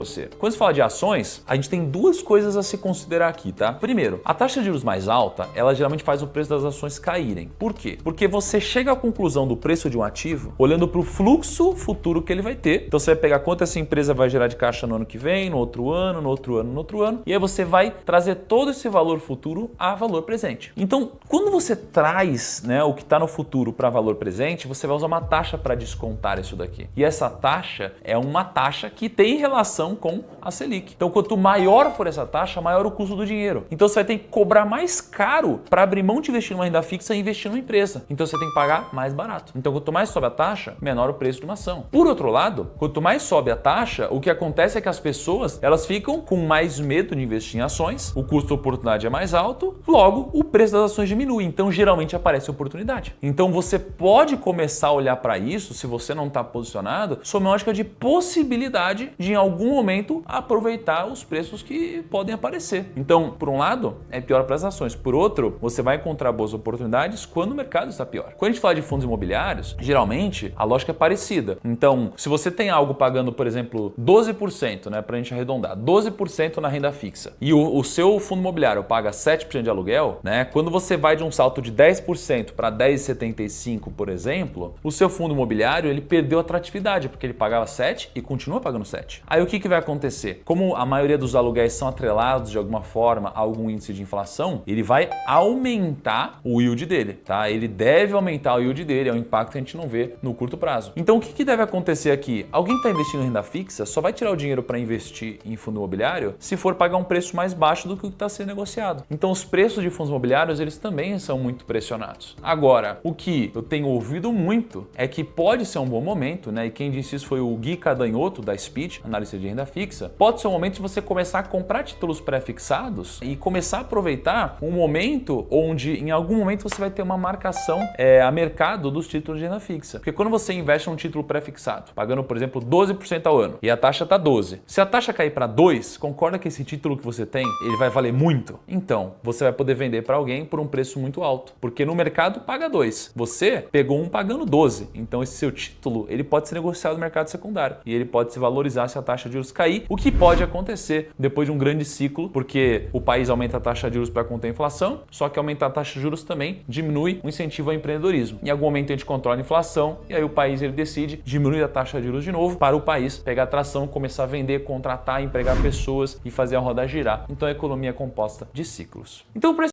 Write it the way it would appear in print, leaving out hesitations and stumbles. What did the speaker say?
você. Quando se fala de ações, a gente tem duas coisas a se considerar aqui, tá? Primeiro, a taxa de juros mais alta, ela geralmente faz o preço das ações caírem. Por quê? Porque você chega à conclusão do preço de um ativo olhando para o fluxo futuro que ele vai ter. Então você vai pegar quanto essa empresa vai gerar de caixa no ano que vem, no outro ano, no outro ano, no outro ano, e aí você vai trazer todo esse valor futuro a valor presente. Então, quando você traz, né, o que está no futuro para valor presente, você vai usar uma taxa para descontar isso daqui. E essa taxa é uma taxa que tem relação com a Selic. Então, quanto maior for essa taxa, maior o custo do dinheiro. Então, você vai ter que cobrar mais caro para abrir mão de investir numa renda fixa e investir numa empresa. Então, você tem que pagar mais barato. Então, quanto mais sobe a taxa, menor o preço de uma ação. Por outro lado, quanto mais sobe a taxa, o que acontece é que as pessoas elas ficam com mais medo de investir em ações, o custo de oportunidade é mais alto, logo o preço das ações diminui. Então, geralmente aparece oportunidade. Então, você pode começar a olhar para isso, se você não está posicionado, sob uma ótica de possibilidade de, em algum momento, aproveitar os preços que podem aparecer. Então, por um lado, é pior para as ações. Por outro, você vai encontrar boas oportunidades quando o mercado está pior. Quando a gente fala de fundos imobiliários, geralmente a lógica é parecida. Então, se você tem algo pagando, por exemplo, 12%, né, para a gente arredondar, 12% na renda fixa e o seu fundo imobiliário paga 7% de aluguel, né, quando você vai de um salto de 10% para 10,75%, por exemplo, o seu fundo imobiliário ele perdeu atratividade, porque ele pagava 7% e continua pagando 7%. Aí o que vai acontecer? Como a maioria dos aluguéis são atrelados de alguma forma a algum índice de inflação, ele vai aumentar o yield dele, tá? Ele deve aumentar o yield dele, é um impacto que a gente não vê no curto prazo. Então o que deve acontecer aqui? Alguém que está investindo em renda fixa só vai tirar o dinheiro para investir em fundo imobiliário se for pagar um preço mais baixo do que o que está sendo negociado. Então os preços de fundos imobiliários eles também são muito pressionados. Agora, o que eu tenho ouvido muito é que pode ser um bom momento, né? E quem disse isso foi o Gui Cadanhoto da Speech, analista de renda fixa. Pode ser um momento de você começar a comprar títulos pré-fixados e começar a aproveitar um momento onde em algum momento você vai ter uma marcação a mercado dos títulos de renda fixa. Porque quando você investe num título pré-fixado, pagando, por exemplo, 12% ao ano e a taxa está 12%, se a taxa cair para 2%, concorda que esse título que você tem, ele vai valer muito? Então, você vai poder vender para alguém por um preço muito alto, porque no mercado paga 2%. Você pegou um pagando 12%. Então, esse seu título, ele pode ser negociado no mercado secundário e ele pode se valorizar se a taxa de juros cair, o que pode acontecer depois de um grande ciclo, porque o país aumenta a taxa de juros para conter a inflação, só que aumentar a taxa de juros também diminui o incentivo ao empreendedorismo. Em algum momento a gente controla a inflação e aí o país ele decide diminuir a taxa de juros de novo para o país pegar tração, começar a vender, contratar, empregar pessoas e fazer a roda girar. Então a economia é composta de ciclos. Então,